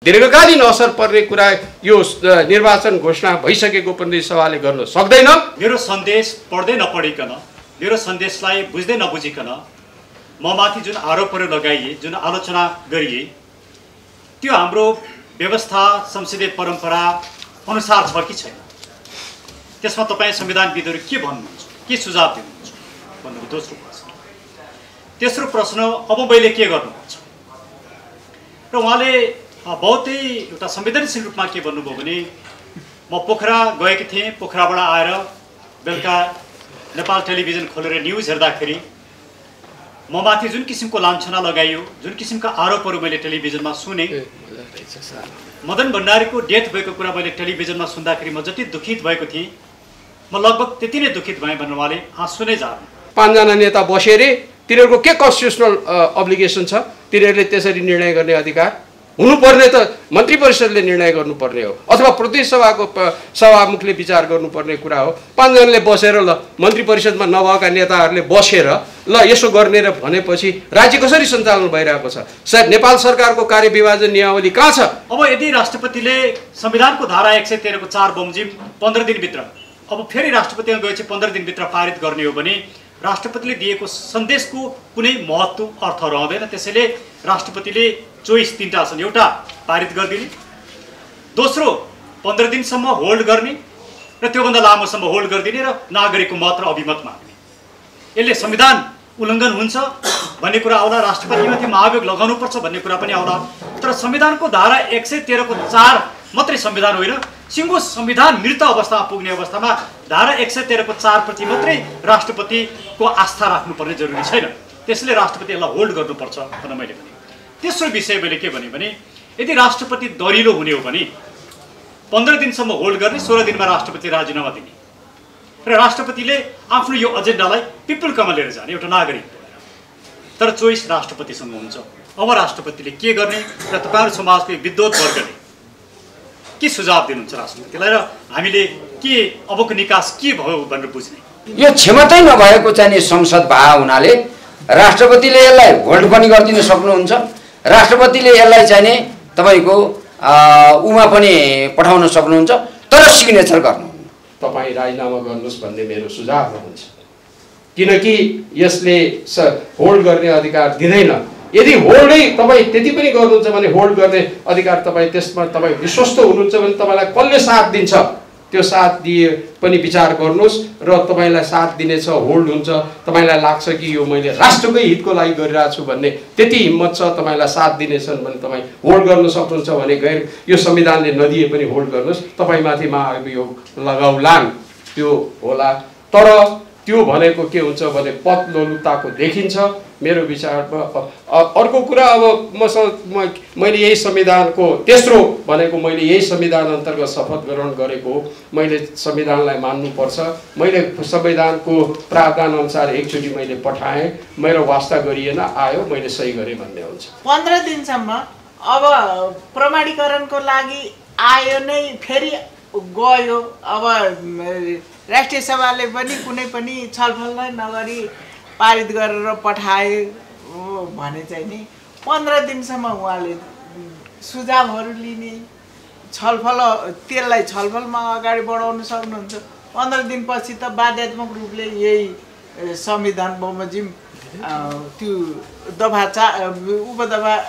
दीर्घकालीन असर पर्ने कुरा यो निर्वाचन घोषणा भइसकेको प्रतिनिधि सभाले गर्न सक्दैन। मेरो सन्देश पढ्दै नपढिकन, मेरो सन्देशलाई बुझ्दै नबुझिकन ममाथि जुन आरोपहरू लगाइए, जुन आलोचना गरिए, त्यो हाम्रो व्यवस्था संसदीय परम्परा अनुसार छ कि छैन, त्यसमा तपाईँ संविधानविदहरू के भन्नुहुन्छ, के सुझाव दिनुहुन्छ भन्नुको दोस्रो प्रश्न। तेस्रो प्रश्न, अब मैले के गर्नुपर्छ? र उहाँले बहुतै एउटा संवेदनशील रूपमा के भन्नुभयो भने, म पोखरा गएको थिएँ, पोखराबाट आएर बेलुका नेपाल टेलिभिजन खोलेर न्युज हेर्दाखेरि ममाथि जुन किसिमको लाञ्छना लगाइयो, जुन किसिमका आरोपहरू मैले टेलिभिजनमा सुने, मदन भण्डारीको डेथ भएको कुरा मैले टेलिभिजनमा सुन्दाखेरि म जति दुखित भएको थिएँ, म लगभग त्यति नै दुखित भएँ भनेर उहाँले आँसु नै झार्नु। 5 जना नेता बसे रे, तिनीहरूको के कन्स्टिट्युसनल अब्लिगेसन छ? तिनीहरूले त्यसरी निर्णय गर्ने अधिकार हुनुपर्ने त मन्त्री परिषदले निर्णय गर्नुपर्ने हो, अथवा प्रतिनिधि सभाको सभामुखले विचार गर्नुपर्ने कुरा हो। 5 जनाले बसेर ल मन्त्री परिषदमा नभएका नेताहरूले बसेर ल यसो गर्ने र भनेपछि राज्य कसरी सञ्चालन भइरहेको छ? सायद नेपाल सरकारको कार्यविभाजन नियमावली कहाँ छ? अब यदि राष्ट्रपतिले संविधानको धारा 113 को 4 बमोजिम 15 दिनभित्र, अब फेरि राष्ट्रपतिमा गएपछि 15 दिनभित्र पारित गर्ने हो भने राष्ट्रपतिले दिएको सन्देशको कुनै महत्त्व अर्थ रहँदैन। त्यसैले राष्ट्रपतिले चोइस 3टा छन्। एउटा, पारित गरिदिने, दोस्रो 15 दिनसम्म होल्ड गर्ने र त्योभन्दा लामोसम्म होल्ड गरिदिने र नागरिकको मत र अभिमत माग्ने। यसले संविधान उल्लङ्घन हुन्छ भन्ने कुरा आउला, राष्ट्रपतिमाथि महाभियोग लगाउनुपर्छ भन्ने कुरा पनि आउला। तर संविधानको धारा 113 को 4 मात्रै संविधान होइन, सिङ्गो संविधान मृत अवस्थामा पुग्ने अवस्थामा धारा 113 को 4 प्रति मात्रै राष्ट्रपतिको आस्था राख्नुपर्ने जरुरी छैन। त्यसले राष्ट्रपति यसलाई होल्ड गर्नुपर्छ भनेर मैले भने। तेस्रो विषय मैले के भने, यदि राष्ट्रपति दरिलो हुने हो भने 15 दिनसम्म होल्ड गर्ने, 16 दिनमा राष्ट्रपति राजीनामा दिने र राष्ट्रपतिले आफ्नो यो एजेन्डालाई पिपुलकामा लिएर जाने एउटा नागरिक। तर चोइस राष्ट्रपतिसँग हुन्छ। अब राष्ट्रपतिले के गर्ने र तपाईहरु समाजको विद्वत वर्गले के सुझाव दिनुहुन्छ राष्ट्रपतिलाई र हामीले के अबको निकास के भयो भनेर बुझ्ने? यो क्षमतै नभएको चाहिँ संसद भए हुनाले राष्ट्रपतिले यसलाई होल्ड पनि गरिदिन सक्नुहुन्छ। राष्ट्रपतिले यसलाई चाहिँ तपाईको उमा पनि पठाउन सक्नुहुन्छ, तर सिग्नेचर गर्नु। तपाई राजीनामा गर्नुस् भन्ने मेरो सुझाव रहन्छ, किनकि यसले होल्ड गर्ने अधिकार दिँदैन। यदि होल्डै तपाई त्यति पनि गर्नुहुन्छ भने होल्ड गर्ने अधिकार तपाई त्यसमा तपाई विश्वस्त हुनुहुन्छ भने तपाईलाई कसले साथ दिन्छ त्यो साथ दिए पनि विचार गर्नुस् र तपाईलाई साथ दिनेछ, होल्ड हुन्छ, तपाईलाई लाग्छ कि यो मैले राष्ट्रकै हितको लागि गरिरहेको छु भन्ने त्यति हिम्मत छ, तपाईलाई साथ दिनेछन् भने तपाई होल्ड गर्न सक्नुहुन्छ भने गैर यो संविधानले नदिए पनि होल्ड गर्नुस्, तपाईमाथि महाभियोग लगाउलान् त्यो होला। तर त्यो भनेको के हुन्छ भने पदलोलुपताको देखिन्छ मेरो विचारमा। अर्को कुरा, अब मैले यही संविधानको तेस्रो भनेको मैले यही संविधान अन्तर्गत शपथ ग्रहण गरेको, मैले संविधानलाई मान्नुपर्छ। मैले संविधानको प्रावधान अनुसार एकचोटि मैले पठाएँ, मेरो वास्ता गरिएन, आयो, मैले सही गरेँ भन्ने हुन्छ। 15 दिनसम्म अब प्रमाणीकरणको लागि आयो नै, फेरि गयो। अब राष्ट्रिय सभाले पनि कुनै पनि छलफल नै नगरी पारित गरेर पठाए भने चाहिँ नि 15 दिनसम्म उहाँले सुझावहरू लिने, छलफल, त्यसलाई छलफलमा अगाडि बढाउन सक्नुहुन्छ। 15 दिनपछि त बाध्यात्मक रूपले यही संविधान बमोजिम त्यो दफा 4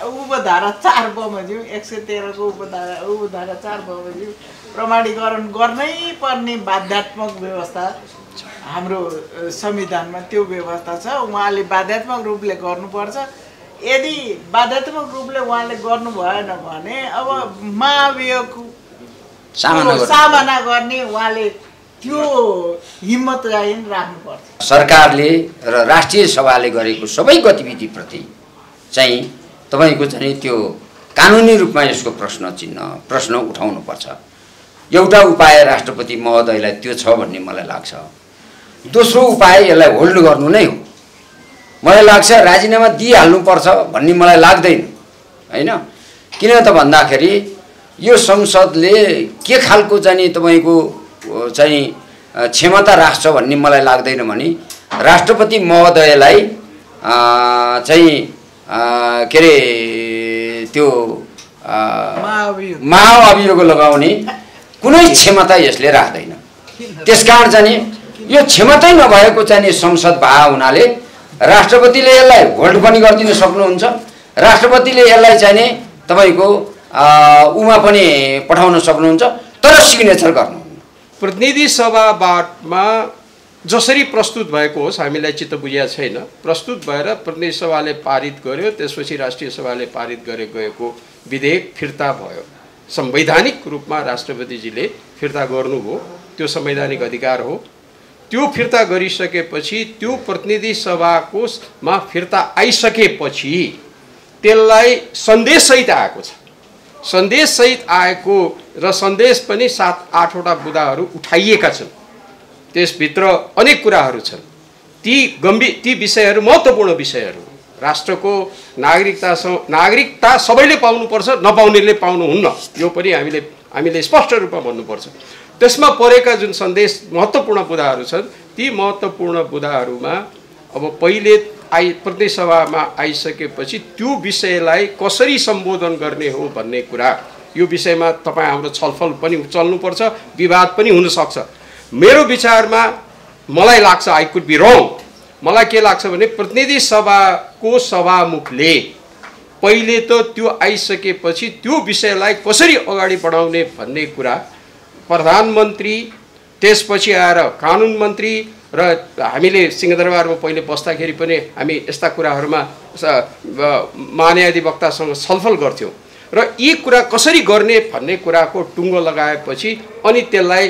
उपधारा 4 बमोजिम 113 को उपधारा 4 बमोजिम प्रमाणीकरण गर्नै पर्ने बाध्यात्मक व्यवस्था हाम्रो संविधानमा त्यो व्यवस्था छ। उहाँले बाध्यात्मक रूपले गर्नुपर्छ। यदि बाध्यात्मक रूपले उहाँले गर्नु भएन भने अब महाभियोग सामना गर्ने उहाँले त्यो हिम्मत चाहिँ राख्नुपर्छ। सरकारले र राष्ट्रिय सभाले गरेको सबै गतिविधिप्रति चाहिँ तपाईको चाहिँ त्यो कानुनी रूपमा यसको प्रश्न उठाउनुपर्छ। एउटा उपाय राष्ट्रपति महोदयलाई त्यो छ भन्ने मलाई लाग्छ। दोस्रो उपाय यसलाई होल्ड गर्नु नै हो। मलाई लाग्छ राजीनामा दिइहाल्नुपर्छ भन्ने मलाई लाग्दैन, हैन? किन त भन्दाखेरि यो संसदले के खालको चाहिँ तपाईको चाहिँ क्षमता राख्छ भन्ने मलाई लाग्दैन भने राष्ट्रपति महोदयलाई चाहिँ के रे त्यो महाअभियोग लगाउने कुनै क्षमता यसले राख्दैन। त्यसकारण चाहिँ यो क्षमतै नभएको चाहिँ संसद भए हुनाले राष्ट्रपतिले यसलाई होल्ड पनि गरिदिन सक्नुहुन्छ। राष्ट्रपतिले यसलाई चाहिँ तपाईँको उमा पनि पठाउन सक्नुहुन्छ, तर सिग्नेचर गर्नुहुन्न। प्रतिनिधि सभामा जसरी प्रस्तुत भएको होस् हामीलाई चित्त बुझिया छैन। प्रस्तुत भएर प्रतिनिधि सभाले पारित गर्यो, त्यसपछि राष्ट्रिय सभाले पारित गएको विधेयक फिर्ता भयो। संवैधानिक रूपमा राष्ट्रपतिजीले फिर्ता गर्नुभयो, त्यो संवैधानिक अधिकार हो। त्यो फिर्ता गरिसकेपछि त्यो प्रतिनिधि सभाकोमा फिर्ता आइसकेपछि त्यसलाई सन्देशसहित आएको छ। सन्देशसहित आएको र सन्देश पनि 7-8वटा बुँदाहरू उठाइएका छन्। त्यसभित्र अनेक कुराहरू छन्। ती विषयहरू महत्त्वपूर्ण विषयहरू। राष्ट्रको नागरिकता सबैले पाउनुपर्छ, नपाउनेले पाउनुहुन्न, यो पनि हामीले स्पष्ट रूपमा भन्नुपर्छ। त्यसमा परेका जुन सन्देश महत्त्वपूर्ण बुँदाहरू छन्, ती महत्त्वपूर्ण बुँदाहरूमा अब पहिले प्रतिनिधि सभामा आइसकेपछि त्यो विषयलाई कसरी सम्बोधन गर्ने हो भन्ने कुरा, यो विषयमा तपाईँ हाम्रो छलफल पनि चल्नुपर्छ, विवाद पनि हुनसक्छ। मेरो विचारमा मलाई लाग्छ, आई कुड बी रङ, मलाई के लाग्छ भने प्रतिनिधि सभाको सभामुखले पहिले त त्यो आइसकेपछि त्यो विषयलाई कसरी अगाडि बढाउने भन्ने कुरा प्रधानमन्त्री, त्यसपछि आएर कानुन मन्त्री र हामीले सिंहदरबारमा पहिले बस्दाखेरि पनि हामी यस्ता कुराहरूमा महान्यायाधिवक्तासँग छलफल गर्थ्यौँ र यी कुरा कसरी गर्ने भन्ने कुराको टुङ्गो लगाएपछि अनि त्यसलाई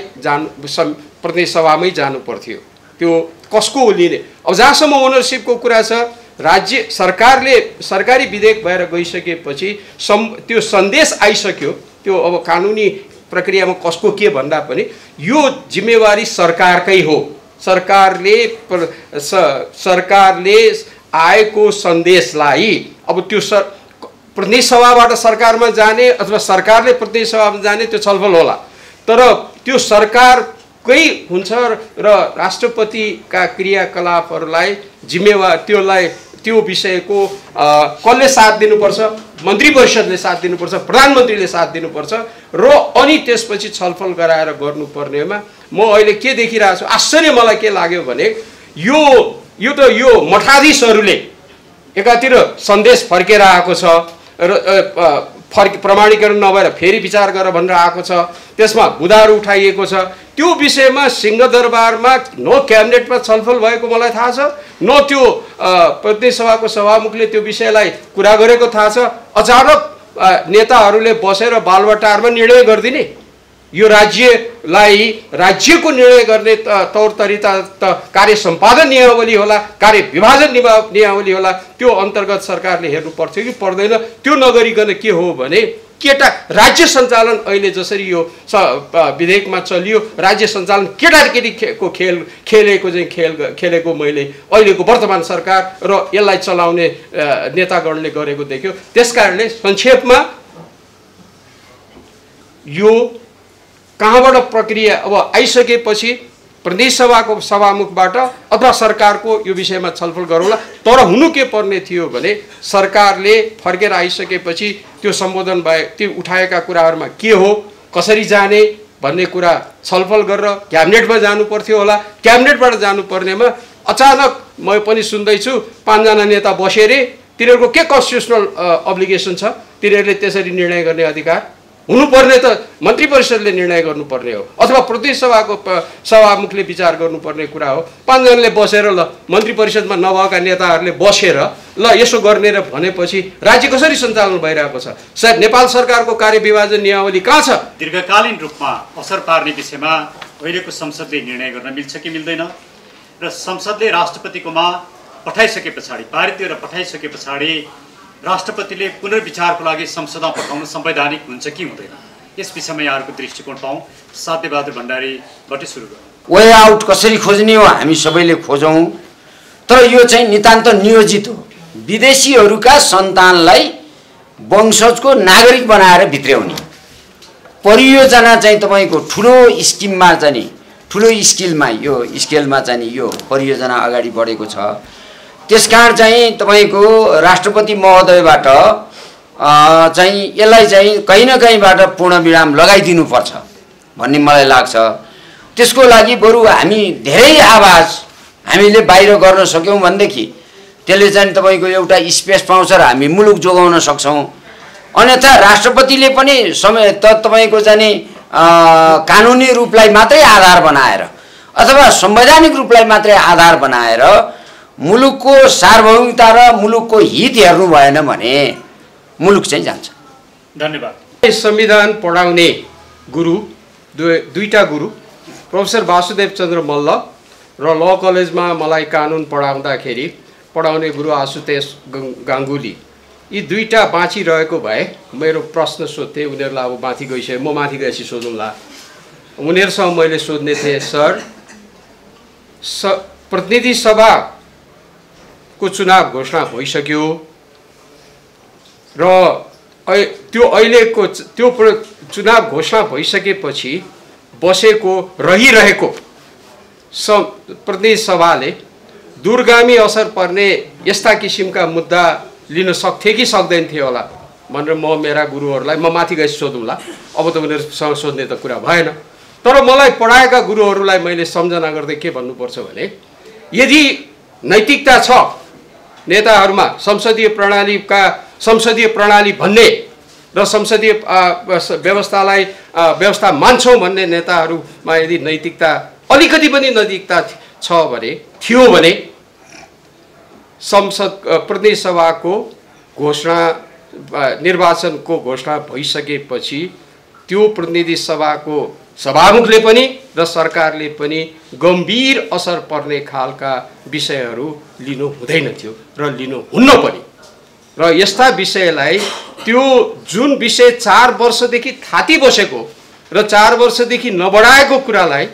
प्रतिनिधि सभामै जानु पर्थ्यो। त्यो कसको लिने, अब जहाँसम्म ओनरसिपको कुरा छ, राज्य सरकारी विधेयक भएर गइसकेपछि त्यो सन्देश आइसक्यो। त्यो अब कानुनी प्रक्रियामा कसको के भन्दा पनि यो जिम्मेवारी सरकारकै हो। सरकारले आएको सन्देशलाई अब त्यो प्रतिनिधि सभाबाट सरकारमा जाने अथवा सरकारले प्रतिनिधि सभामा जाने त्यो छलफल होला, तर त्यो सरकारकै हुन्छ र राष्ट्रपतिका क्रियाकलापहरूलाई त्यो विषयको कसले साथ दिनुपर्छ, मन्त्री परिषदले साथ दिनुपर्छ, प्रधानमन्त्रीले साथ दिनुपर्छ र अनि त्यसपछि छलफल गराएर गर्नुपर्नेमा म अहिले के देखिरहेको छु, आश्चर्य मलाई के लाग्यो भने यो मठाधीशहरूले एकातिर सन्देश फर्केर आएको छ र प्रमाणीकरण नभएर फेरि विचार गर भनेर आएको छ, त्यसमा बुँदाहरू उठाइएको छ। त्यो विषयमा सिंहदरबारमा न क्याबिनेटमा छलफल भएको मलाई थाहा छ, न त्यो प्रतिनिधि सभाको सभामुखले त्यो विषयलाई कुरा गरेको थाहा छ। अचानक नेताहरूले बसेर बालुवाटारमा निर्णय गरिदिने, यो राज्यको निर्णय गर्ने तौर तरिका त कार्य सम्पादन नियमावली होला, कार्य विभाजन नियमावली होला, त्यो अन्तर्गत सरकारले हेर्नु पर्थ्यो कि पर्दैन। त्यो नगरिकन के हो भने राज्य सञ्चालन अहिले जसरी यो विधेयकमा चलियो, राज्य सञ्चालन केटाकेटीको खेलेको मैले अहिलेको वर्तमान सरकार र यसलाई चलाउने नेतागणले गरेको देख्यो। त्यसकारणले संक्षेपमा यो कहाँबाट प्रक्रिया अब आइसकेपछि प्रतिनिधि सभाको सभामुखबाट अथवा सरकारको यो विषयमा छलफल गरौँला, तर हुनु के पर्ने थियो भने सरकारले फर्केर आइसकेपछि त्यो सम्बोधन भए त्यो उठाएका कुराहरूमा के हो, कसरी जाने भन्ने कुरा छलफल गरेर क्याबिनेटमा जानु पर्थ्यो होला। क्याबिनेटबाट जानुपर्नेमा अचानक म पनि सुन्दैछु 5 जना नेता बसे रे, तिनीहरूको के कन्स्टिट्युसनल अब्लिगेसन छ, तिनीहरूले त्यसरी निर्णय गर्ने अधिकार हुनुपर्ने त मन्त्री परिषदले निर्णय गर्नुपर्ने हो अथवा प्रतिनिधि सभाको सभामुखले विचार गर्नुपर्ने कुरा हो। 5 जनाले बसेर ल मन्त्री परिषदमा नभएका नेताहरूले बसेर ल यसो गर्ने र भनेपछि राज्य कसरी सञ्चालन भइरहेको छ? सायद नेपाल सरकारको कार्यविभाजन नियमावली कहाँ छ? दीर्घकालीन रूपमा असर पार्ने विषयमा अहिलेको संसदले निर्णय गर्न मिल्छ कि मिल्दैन र संसदले राष्ट्रपतिकोमा पठाइसके पछाडि, पारित गरेर पठाइसके पछाडि राष्ट्रपतिले पुनर्विचारको लागि संसदमा पठाउनु संवैधानिक हुन्छ कि हुँदैन, यस विषयमा यहाँहरूको दृष्टिकोण पाऊँ। साध्यबहादुर भण्डारीबाट सुरु गरौँ। वे आउट कसरी खोज्ने हो हामी सबैले खोजौँ, तर यो चाहिँ नितान्त नियोजित हो। विदेशीहरूका सन्तानलाई वंशजको नागरिक बनाएर भित्र्याउने परियोजना चाहिँ तपाईँको ठुलो स्किममा चाहिँ ठुलो स्केलमा चाहिँ यो परियोजना अगाडि बढेको छ। त्यसकारण चाहिँ तपाईँको राष्ट्रपति महोदयबाट चाहिँ यसलाई चाहिँ कहीँ न कहीँबाट पूर्णविराम लगाइदिनुपर्छ भन्ने मलाई लाग्छ। त्यसको लागि बरु हामी धेरै आवाज हामीले बाहिर गर्न सक्यौँ भनेदेखि त्यसले चाहिँ तपाईँको एउटा स्पेस पाउँछ र हामी मुलुक जोगाउन सक्छौँ। अन्यथा राष्ट्रपतिले पनि तपाईँको चाहिँ कानुनी रूपलाई मात्रै आधार बनाएर अथवा संवैधानिक रूपलाई मात्रै आधार बनाएर मुलुकको सार्वभौमिकता र मुलुकको हित हेर्नु भएन भने मुलुक चाहिँ जान्छ। धन्यवाद। संविधान पढाउने गुरु दुईटा गुरु प्रोफेसर वासुदेव चन्द्र मल्ल र ल कलेजमा मलाई कानुन पढाउने गुरु आशुतोष गाङ्गुली, यी दुईटा बाँचिरहेको भए मेरो प्रश्न सोध्थेँ। उनीहरूलाई अब माथि गइसक्यो, म माथि गएपछि सोधौँला। उनीहरूसँग मैले सोध्ने थिएँ, सर प्रतिनिधि सभाको चुनाव घोषणा भइसक्यो र त्यो अहिलेको त्यो चुनाव घोषणा भइसकेपछि बसेको रहिरहेको प्रतिनिधि सभाले दूरगामी असर पर्ने यस्ता किसिमका मुद्दा लिन सक्थे कि सक्दैन थियो होला भनेर म मेरा गुरुहरूलाई म माथि गएपछि सोधौँला। अब त उनीहरूसँग सोध्ने त कुरा भएन। तर मलाई पढाएका गुरुहरूलाई मैले सम्झना गर्दै के भन्नुपर्छ भने यदि नैतिकता छ नेताहरूमा, संसदीय प्रणाली भन्ने र संसदीय व्यवस्था मान्छौँ भन्ने नेताहरूमा यदि नैतिकता अलिकति पनि नैतिकता थियो भने प्रतिनिधि सभाको घोषणा निर्वाचनको घोषणा भइसकेपछि त्यो प्रतिनिधि सभाको सभामुखले पनि र सरकारले पनि गम्भीर असर पर्ने खालका विषयहरू लिनु हुँदैन थियो र लिनु हुन्न पनि। र यस्ता विषयलाई त्यो जुन विषय 4 वर्षदेखि थाती बसेको र 4 वर्षदेखि नबढाएको कुरालाई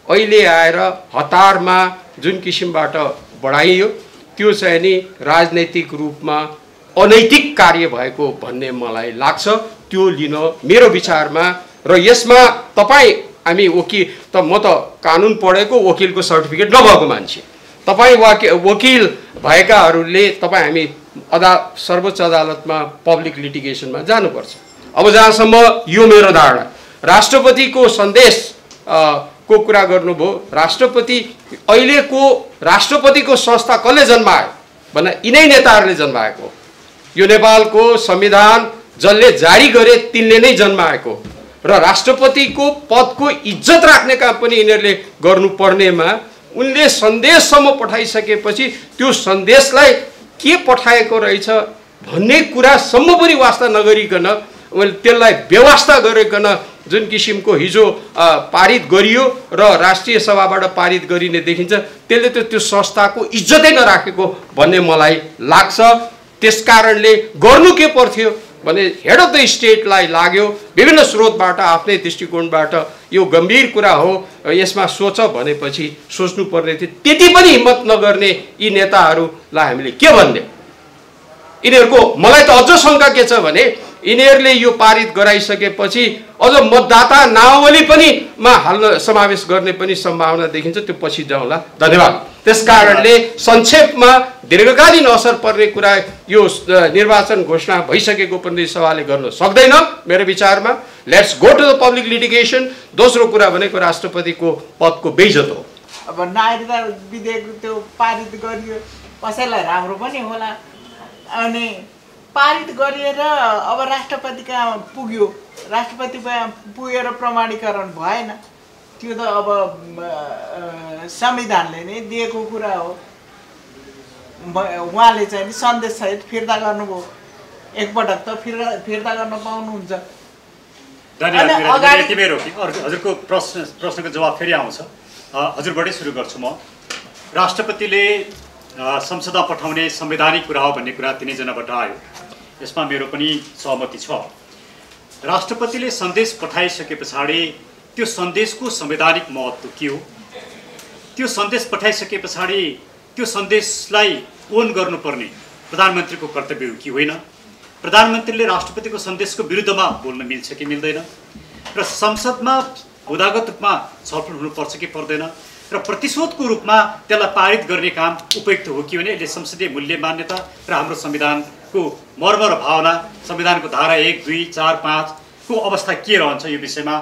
अहिले आएर हतारमा जुन किसिमबाट बढाइयो त्यो चाहिँ नि राजनैतिक रूपमा अनैतिक कार्य भएको भन्ने मलाई लाग्छ। त्यो लिन मेरो विचारमा र यसमा हामी म त कानुन पढेको वकिलको सर्टिफिकेट नभएको मान्छे, वकिल भएकाहरूले हामी सर्वोच्च अदालतमा पब्लिक लिटिगेसनमा जानुपर्छ। अब जहाँसम्म यो मेरो धारणा, राष्ट्रपतिको सन्देश को कुरा गर्नुभयो, अहिलेको राष्ट्रपतिको संस्था कसले जन्मायो भन्दा यिनै नेताहरूले जन्माएको। यो नेपालको संविधान जसले जारी गरे तिनले नै जन्माएको र राष्ट्रपतिको पदको इज्जत राख्ने काम पनि यिनीहरूले गर्नुपर्नेमा उनले सन्देशसम्म पठाइसकेपछि त्यो सन्देशलाई के पठाएको रहेछ भन्ने कुरासम्म पनि वास्ता नगरिकन त्यसलाई व्यवस्था गरिकन जुन किसिमको हिजो पारित गरियो र राष्ट्रिय सभाबाट पारित गरिने देखिन्छ, त्यसले त त्यो संस्थाको इज्जतै नराखेको भन्ने मलाई लाग्छ। त्यसकारणले गर्नु के पर्थ्यो भने हेड अफ द स्टेटलाई लाग्यो विभिन्न स्रोतबाट आफ्नै दृष्टिकोणबाट यो गम्भीर कुरा हो, यसमा सोच भनेपछि सोच्नु पर्ने थियो। त्यति पनि हिम्मत नगर्ने यी नेताहरूलाई हामीले के भन्ने? यिनीहरूको मलाई त अझ शङ्का के छ भने यिनीहरूले यो पारित गराइसकेपछि अझ मतदाता नावली पनि हाल्न समावेश गर्ने पनि सम्भावना देखिन्छ। त्यो पछि जाउँला। धन्यवाद। त्यसकारणले संक्षेपमा दीर्घकालीन असर पर्ने कुरा यो निर्वाचन घोषणा भइसकेको प्रतिनिधि सभाले गर्न सक्दैन मेरो विचारमा। Let's go to the public litigation. दोस्रो कुरा भनेको राष्ट्रपतिको पदको बेइज्जत हो। अब नागरिकता विधेयक त्यो पारित गरियो, कसैलाई राम्रो पनि होला, अनि पारित गरिएर अब राष्ट्रपति कहाँ पुग्यो, राष्ट्रपति पुगेर प्रमाणीकरण भएन। त्यो त अब संविधानले नै दिएको कुरा हो। उहाँले चाहिँ सन्देश सहित फिर्ता गर्नुभयो, एकपटक त फिर्ता गर्न पाउनुहुन्छ। धन्यवाद। हजुरको प्रश्नको जवाब फेरि आउँछ। हजुरबाटै सुरु गर्छु म। राष्ट्रपतिले संसदमा पठाउने संवैधानिक कुरा हो भन्ने कुरा तिनैजनाबाट आयो, यसमा मेरो पनि सहमति छ। राष्ट्रपतिले सन्देश पठाइसके पछाडि त्यो सन्देशको संवैधानिक महत्त्व के हो, त्यो सन्देश पठाइसके पछाडि त्यो सन्देशलाई ओन गर्नुपर्ने प्रधानमन्त्रीको कर्तव्य हो कि होइन, प्रधानमन्त्रीले राष्ट्रपतिको सन्देशको विरुद्धमा बोल्न मिल्छ कि मिल्दैन, र संसदमा हुँदागत रूपमा छलफल हुनुपर्छ कि पर्दैन, र प्रतिशोधको रूपमा त्यसलाई पारित गर्ने काम उपयुक्त हो कि भने यसले संसदीय मूल्य मान्यता र हाम्रो संविधान को मर्म र भावना, संविधानको धारा 1, 2, 4, 5 को अवस्था के रहन्छ यो विषयमा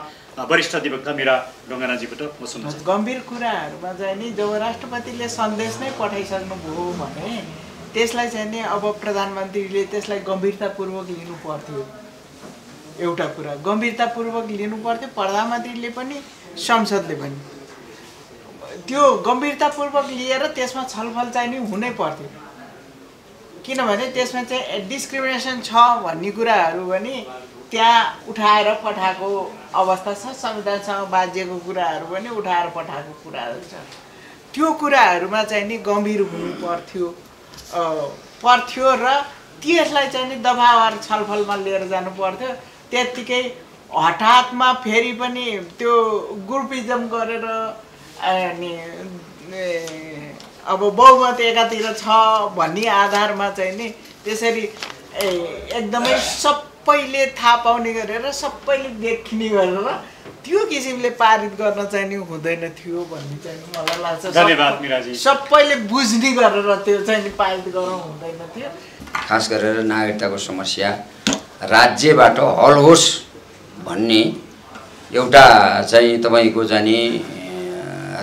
वरिष्ठ अधिवक्ता मीरा ढुङ्गानाजीबाट म सुन्छु। गम्भीर कुराहरूमा चाहिँ नि जब राष्ट्रपतिले सन्देश नै पठाइसक्नु भयो भने त्यसलाई चाहिँ नि अब प्रधानमन्त्रीले त्यसलाई गम्भीरतापूर्वक लिनु पर्थ्यो। एउटा कुरा गम्भीरतापूर्वक लिनु पर्थ्यो, प्रधानमन्त्रीले पनि संसदले पनि त्यो गम्भीरतापूर्वक लिएर त्यसमा छलफल चाहिँ नि हुनै पर्थ्यो। किनभने त्यसमा चाहिँ डिस्क्रिमिनेसन छ भन्ने कुराहरू पनि त्यहाँ उठाएर पठाएको अवस्था छ, संविधानसँग बाजिएको कुराहरू पनि उठाएर पठाएको कुराहरू छ। त्यो कुराहरूमा चाहिँ नि गम्भीर हुनु पर्थ्यो र त्यसलाई चाहिँ नि दबाएर छलफलमा लिएर जानु पर्थ्यो। त्यत्तिकै हठातमा फेरि पनि त्यो ग्रुपिजम गरेर अनि अब बहुमत एकातिर छ भन्ने आधारमा चाहिँ नि त्यसरी एकदमै सबैले थाहा पाउने गरेर सबैले देखिने गरेर त्यो किसिमले पारित गर्न चाहिँ नि हुँदैन थियो भन्ने चाहिँ मलाई लाग्छ। धन्यवाद मीराजी। सबैले बुझ्ने गरेर त्यो चाहिँ नि पारित गर्नु हुँदैन थियो। खास गरेर नागरिकताको समस्या राज्यबाट हल होस् भन्ने एउटा चाहिँ तपाईँको चाहिँ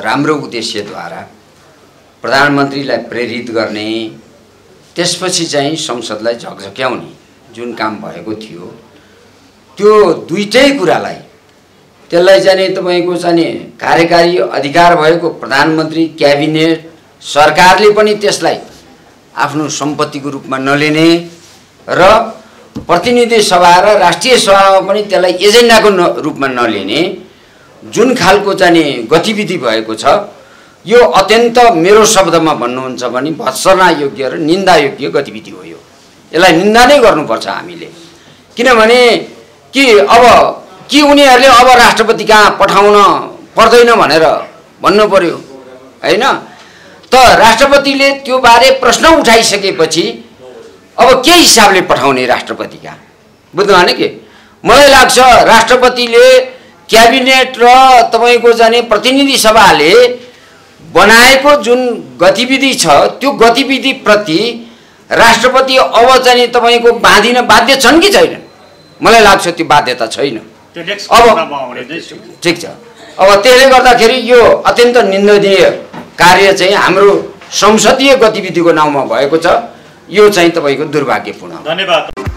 राम्रो उद्देश्यद्वारा प्रधानमन्त्रीलाई प्रेरित गर्ने, त्यसपछि चाहिँ संसदलाई झकझक्याउने जुन काम भएको थियो त्यो दुईटै कुरालाई त्यसलाई चाहिँ तपाईँको चाहिँ कार्यकारी अधिकार भएको प्रधानमन्त्री, क्याबिनेट, सरकारले पनि त्यसलाई आफ्नो सम्पत्तिको रूपमा नलिने र प्रतिनिधि सभा र राष्ट्रिय सभामा पनि त्यसलाई एजेन्डाको रूपमा नलिने जुन खालको चाहिँ गतिविधि भएको छ यो अत्यन्त मेरो शब्दमा भन्नुहुन्छ भने भत्सना योग्य र निन्दा योग्य गतिविधि हो। यो यसलाई निन्दा नै गर्नुपर्छ हामीले। किनभने कि उनीहरूले अब राष्ट्रपति कहाँ पठाउन पर्दैन भनेर भन्नु पर्यो हैन? त राष्ट्रपतिले त्यो बारे प्रश्न उठाइसकेपछि अब के हिसाबले पठाउने राष्ट्रपति कहाँ? बुझ्नु भने के मलाई लाग्छ राष्ट्रपतिले, क्याबिनेट र तपाईको जाने प्रतिनिधि सभाले बनाएको जुन गतिविधि छ त्यो गतिविधि प्रति राष्ट्रपति अब चाहिँ तपाईको बाँधिन बाध्य छन् कि छैनन्? मलाई लाग्छ त्यो बाध्यता छैन। अब ठिक छ। अब त्यसले गर्दाखेरि यो अत्यन्त निन्दनीय कार्य चाहिँ हाम्रो संसदीय गतिविधिको नाउँमा भएको छ। यो चाहिँ तपाईको दुर्भाग्यपूर्ण। धन्यवाद।